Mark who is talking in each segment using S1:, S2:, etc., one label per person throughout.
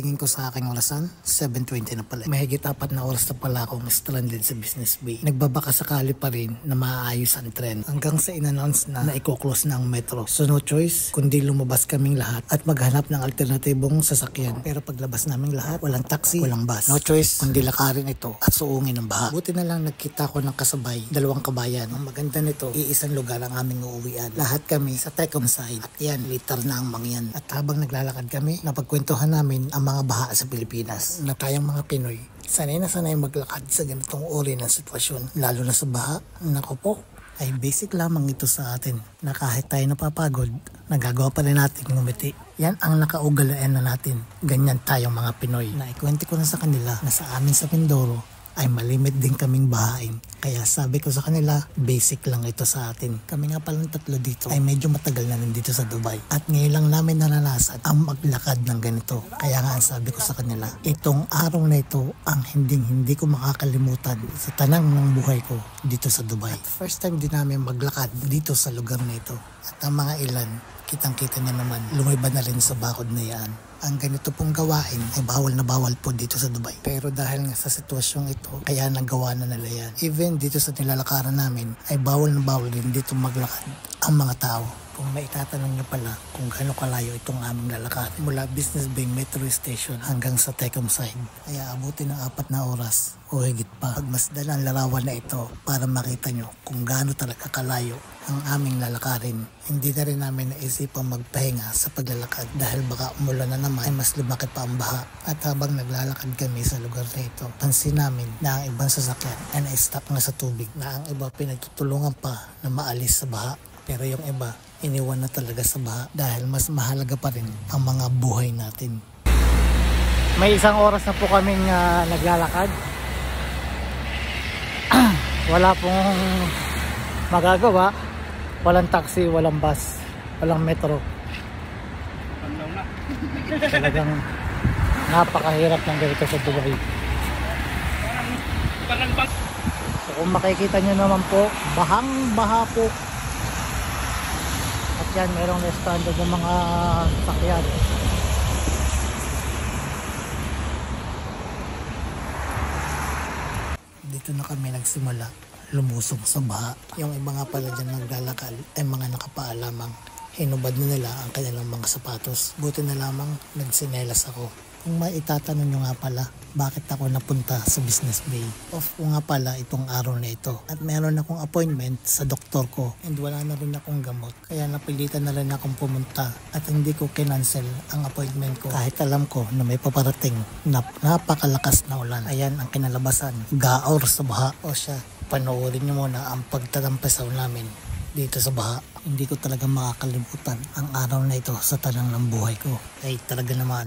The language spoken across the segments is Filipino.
S1: pagtingin ko sa aking orasan, 7:20 na pala. Mahigit 4 na oras na pala akong stranded sa Business Bay. Nagbabaka sakali pa rin na maayos ang tren hanggang sa in-announce na i-close na ang metro. So no choice kundi lumabas kaming lahat at maghanap ng alternatibong sasakyan. Pero paglabas naming lahat, walang taxi, walang bus. No choice kundi lakarin ito at suungin ng baha. Buti na lang nagkita ko ng kasabay, 2 kabayan. Ang maganda nito, iisang lugar ang aming uuwian. Lahat kami sa Tecum side at yan, liter na ang mangyan. At habang naglalakad kami, napagkwentuhan namin ang mga baha sa Pilipinas na tayong mga Pinoy sanay na sanay maglakad sa ganitong uri ng sitwasyon, lalo na sa baha. Nako po, ay basic lamang ito sa atin na kahit tayo napapagod, nagagawa pa rin natin ngumiti. Yan ang nakaugalian na natin. Ganyan tayong mga Pinoy. Naikwento ko na sa kanila na sa amin sa Mindoro ay malimit din kaming bahain. Kaya sabi ko sa kanila, basic lang ito sa atin. Kami nga palang 3 dito ay medyo matagal na rin dito sa Dubai. At ngayon lang namin naranasan ang maglakad ng ganito. Kaya nga sabi ko sa kanila, itong araw na ito ang hindi ko makakalimutan sa tanang ng buhay ko dito sa Dubai. At first time din namin maglakad dito sa lugar na ito. At ang mga ilan, kitang-kita niya naman, lumibad na rin sa bakod na yan. Ang ganito pong gawain ay bawal na bawal po dito sa Dubai. Pero dahil nga sa sitwasyong ito, kaya nagawa na nila yan. Even dito sa nilalakaran namin, ay bawal na bawal din dito maglakad ang mga tao. Kung may itatanong nyo pala kung gaano kalayo itong aming lalakad mula Business Bay Metro Station hanggang sa Tecum side, kaya abutin ng 4 na oras o higit pa. Pagmasdan ang larawan na ito para makita nyo kung gaano talaga kalayo ang aming lalakarin. Hindi na rin namin naisipang magpahinga sa paglalakad dahil baka umulan na naman ay mas lumaki pa ang baha. At habang naglalakad kami sa lugar na ito, pansin namin na ang ibang sasakyan ay na-stuck na sa tubig, na ang iba pinagtutulungan pa na maalis sa baha. Pero yung iba, iniwan na talaga sa baha dahil mas mahalaga pa rin ang mga buhay natin. May 1 oras na po kaming naglalakad. Wala pong magagawa. Walang taxi, walang bus, walang metro. Talagang napakahirap ng ganito sa Dubai. So kung makikita nyo naman po, bahang-baha po. At yan, mayroong standard ng mga sakyan. Dito na kami nagsimula lumusong sa baha. Yung iba nga pala dyan naglalakad ay mga nakapaa lamang. Hinubad na nila ang kanilang mga sapatos. Buti na lamang nagsinelas ako. Kung may itatanong nyo nga pala, bakit ako napunta sa Business Bay? Off ko nga pala itong araw na ito. At meron akong appointment sa doktor ko. And wala na rin akong gamot. Kaya napilitan na rin akong pumunta. At hindi ko kinancel ang appointment ko. Kahit alam ko na may paparating na napakalakas na ulan. Ayan ang kinalabasan. Gaor sa baha. O siya, panoorin nyo muna ang pagtatampasaw namin dito sa baha. Hindi ko talaga makakalimutan ang araw na ito sa tanang ng buhay ko. Ay talaga naman.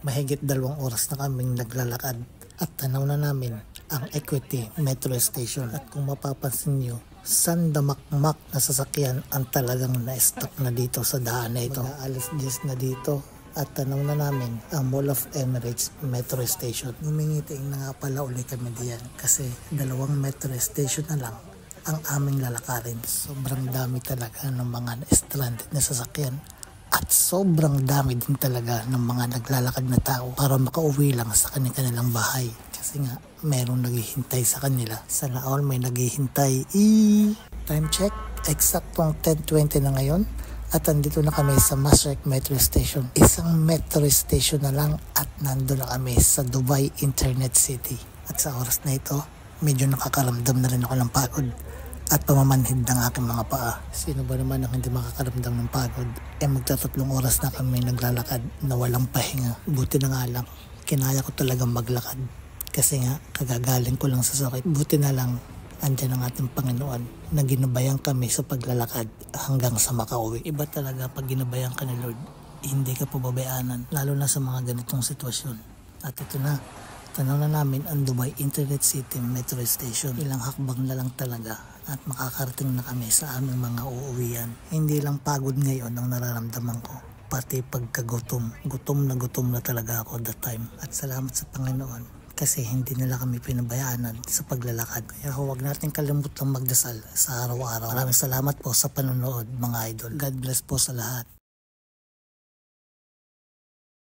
S1: Mahigit 2 oras na kaming naglalakad at tanaw na namin ang Equity Metro Station. At kung mapapansin nyo, sandamakmak na sasakyan ang talagang na-stuck na dito sa daan na ito. Mag-aalas 10 na dito at tanaw na namin ang Mall of Emirates Metro Station. Humingiting na nga pala ulit kami diyan kasi 2 metro station na lang ang aming lalakarin. Sobrang dami talaga ng mga stranded na sasakyan At sobrang dami din talaga ng mga naglalakad na tao para makauwi lang sa kanilang bahay. Kasi nga, merong naghihintay sa kanila. Sana all may naghihintay. Time check, eksaktong 10:20 na ngayon. At andito na kami sa Masrek Metro Station. Isang metro station na lang at nandun na kami sa Dubai Internet City. At sa oras na ito, medyo nakakaramdam na rin ako ng pagod at pamamanhid ng aking mga paa. Sino ba naman ang hindi makakaramdam ng pagod? Magtatatlong oras na kami naglalakad na walang pahinga. Buti na nga lang, kinaya ko talagang maglakad. Kasi nga, kagagaling ko lang sa sakit. Buti na lang, andyan ang ating Panginoon na ginabayan kami sa paglalakad hanggang sa makauwi. Iba talaga pag ginabayan ka ni Lord, hindi ka pababayaanan, lalo na sa mga ganitong sitwasyon. At ito na, tanaw na namin ang Dubai Internet City Metro Station. Ilang hakbang na lang talaga at makakarating na kami sa aming mga uuwian. Hindi lang pagod ngayon ang nararamdaman ko, pati pagkagutom. Gutom na talaga ako that time. At salamat sa Panginoon kasi hindi nila kami pinabayaanan sa paglalakad. Kaya huwag natin kalimutang magdasal sa araw-araw. Maraming salamat po sa panonood mga idol. God bless po sa lahat.